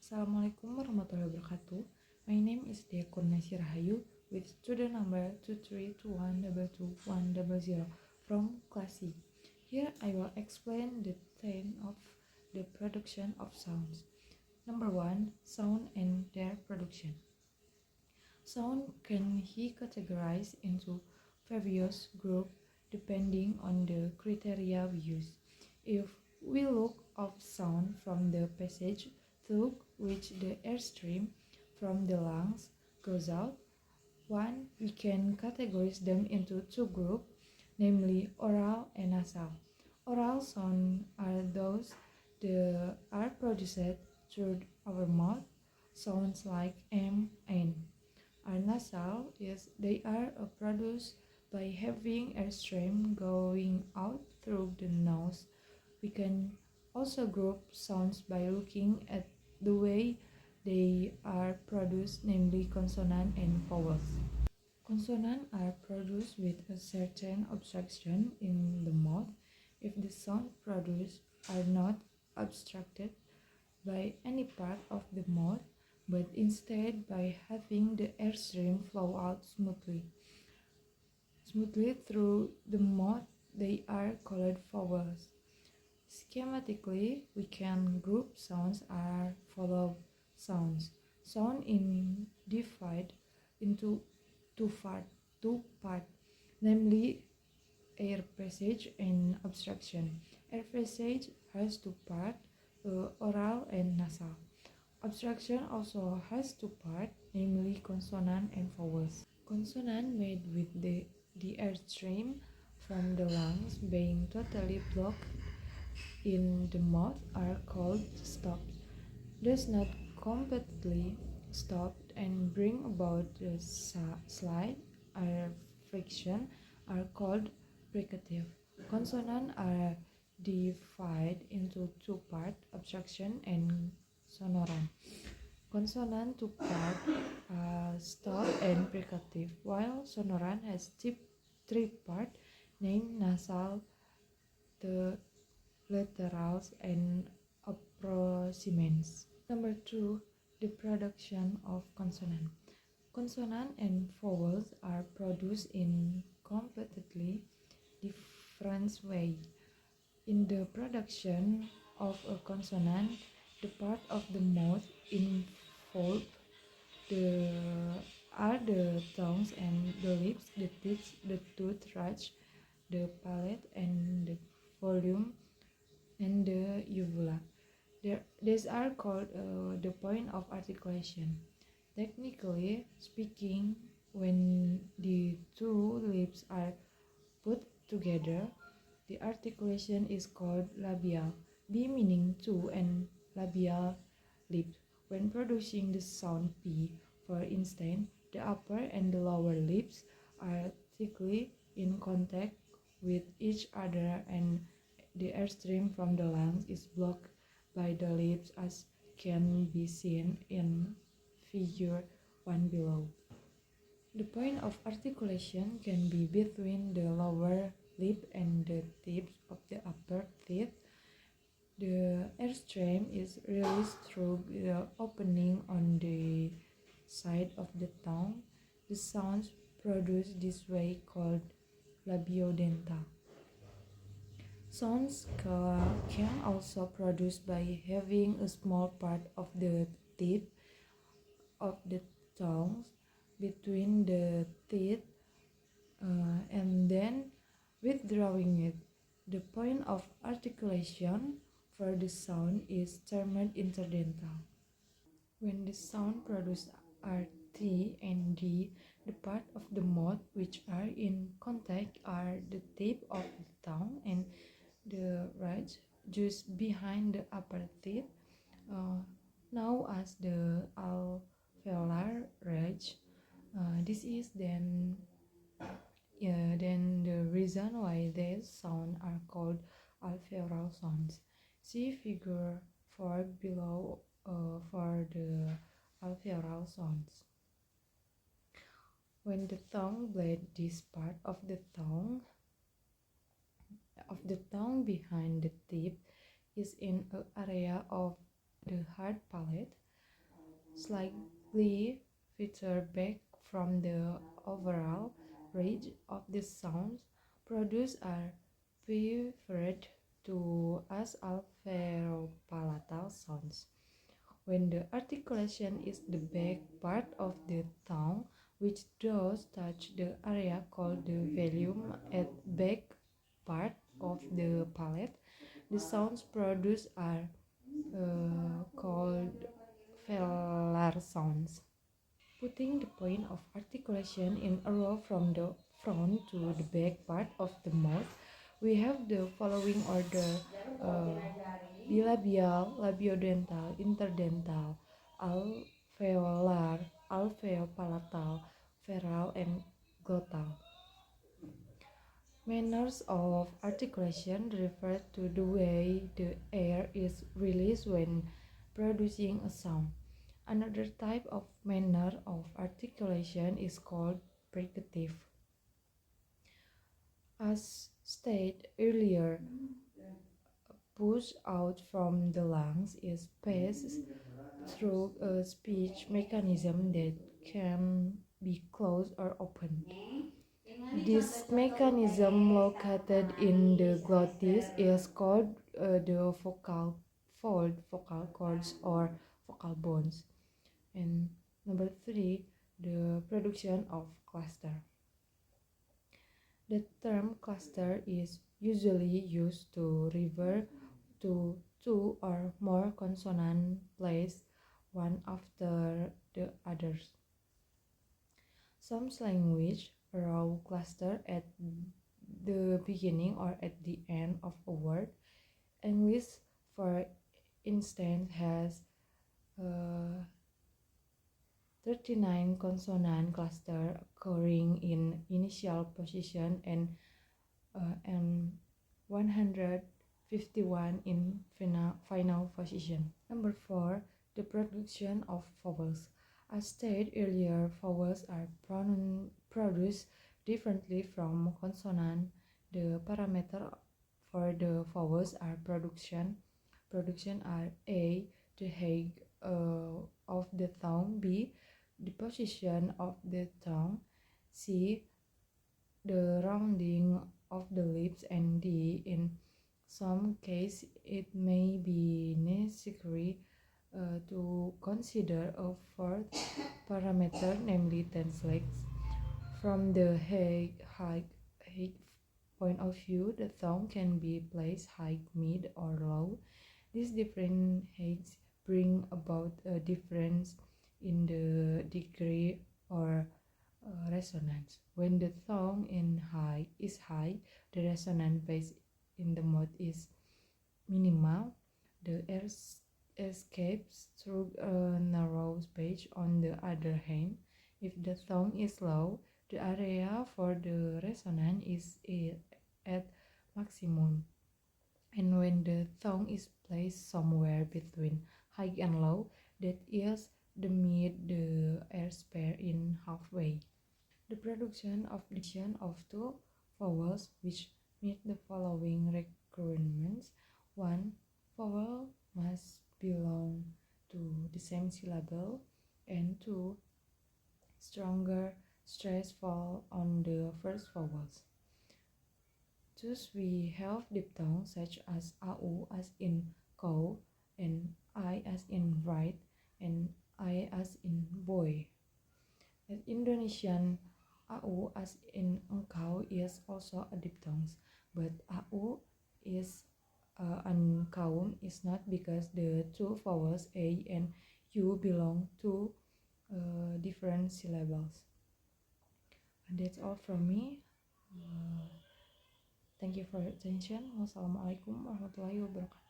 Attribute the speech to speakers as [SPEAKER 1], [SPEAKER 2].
[SPEAKER 1] Assalamualaikum warahmatullahi wabarakatuh. My name is Deya Kurniasih Rahayu with student number 232122100 from class C. Here I will explain the theme of the production of sounds. Number 1. Sound and their production. Sound can be categorized into various groups depending on the criteria we use. If we look of sound from the passage through which the airstream from the lungs goes out, we can categorize them into two groups, namely oral and nasal. Oral sounds are those that are produced through our mouth, sounds like M, N. Are nasal is they are produced by having airstream going out through the nose. We can also group sounds by looking at the way they are produced, namely consonant and vowels. Consonants are produced with a certain obstruction in the mouth if the sound produced are not obstructed by any part of the mouth, but instead by having the airstream flow out smoothly through the mouth. They are called vowels. Schematically, we can group sounds as follow sounds. Sound in divide into two part, namely air passage and obstruction. Air passage has two parts, oral and nasal. Obstruction also has two parts, namely consonant and vowels. Consonant made with the airstream from the lungs being totally blocked in the mouth are called stopped. Does not completely stopped and bring about the slide or friction are called fricative. Consonants are divided into two parts, obstruction and sonorant. Consonant two parts stop and fricative, while sonorant has three parts named nasal, the laterals, and approximants. Number 2. The production of consonant. Consonant and vowels are produced in completely different ways. In the production of a consonant, the part of the mouth involved are the tongues and the lips, the teeth, the tooth ridge, the palate, and the volume, and the uvula. These are called the point of articulation. Technically speaking, when the two lips are put together, the articulation is called labial, B meaning two and labial lip. When producing the sound P, for instance, the upper and the lower lips are thickly in contact with each other and the airstream from the lungs is blocked by the lips as can be seen in figure 1 below. The point of articulation can be between the lower lip and the tips of the upper teeth. The airstream is released through the opening on the side of the tongue. The sounds produced this way called labiodental. Sounds can also produced by having a small part of the tip of the tongue between the teeth and then withdrawing it. The point of articulation for the sound is termed interdental. When the sound produced are T and D, the part of the mouth which are in contact are the tip of the tongue and the ridge just behind the upper teeth, now as the alveolar ridge. This is then the reason why these sounds are called alveolar sounds. See figure 4 below for the alveolar sounds. When the tongue blade, this part of the tongue behind the tip is in an area of the hard palate. slightly further back from the overall range of the sounds produced are preferred to as alveopalatal sounds. When the articulation is the back part of the tongue, which does touch the area called the velum at back part of the palate, the sounds produced are called velar sounds. Putting the point of articulation in a row from the front to the back part of the mouth, we have the following order: uh, bilabial, labiodental, interdental, alveolar, alveopalatal, veral, and glottal. Manners of articulation refer to the way the air is released when producing a sound. Another type of manner of articulation is called fricative. As stated earlier, push out from the lungs is passed through a speech mechanism that can be closed or opened. This mechanism located in the glottis is called the vocal fold, vocal cords, or vocal bones. And number three, the production of cluster. The term cluster is usually used to refer to two or more consonants placed one after the others. Some languages allow cluster at the beginning or at the end of a word. English, for instance, has uh, 39 consonant cluster occurring in initial position and 151 in final position. Number 4, the production of vowels. As stated earlier, vowels are produced differently from consonant. The parameter for the vowels are production are A, the height of the tongue, B, the position of the tongue, C, the rounding of the lips, and D, in some cases it may be necessary to consider a fourth parameter, namely tense. From the height point of view, the tongue can be placed high, mid, or low. These different heights bring about a difference in the degree or resonance. When the tongue is high, the resonance base in the mouth is minimal. The air escapes through a narrow space. On the other hand, if the tongue is low, the area for the resonance is at maximum. And when the tongue is placed somewhere between high and low, that is the mid the airspace in halfway. The production of two vowels which meet the following requirements. 1. Vowel must belong to the same syllable, and 2. Stronger stress fall on the first vowels. Thus we have diphthongs such as AU as in cow, and I as in right, and I as in boy. In Indonesian, AU as in engkau is also a diphthong, but AU is engkau is not because the two vowels A and U belong to different syllables. And that's all from me. Thank you for your attention. Wassalamualaikum warahmatullahi wabarakatuh.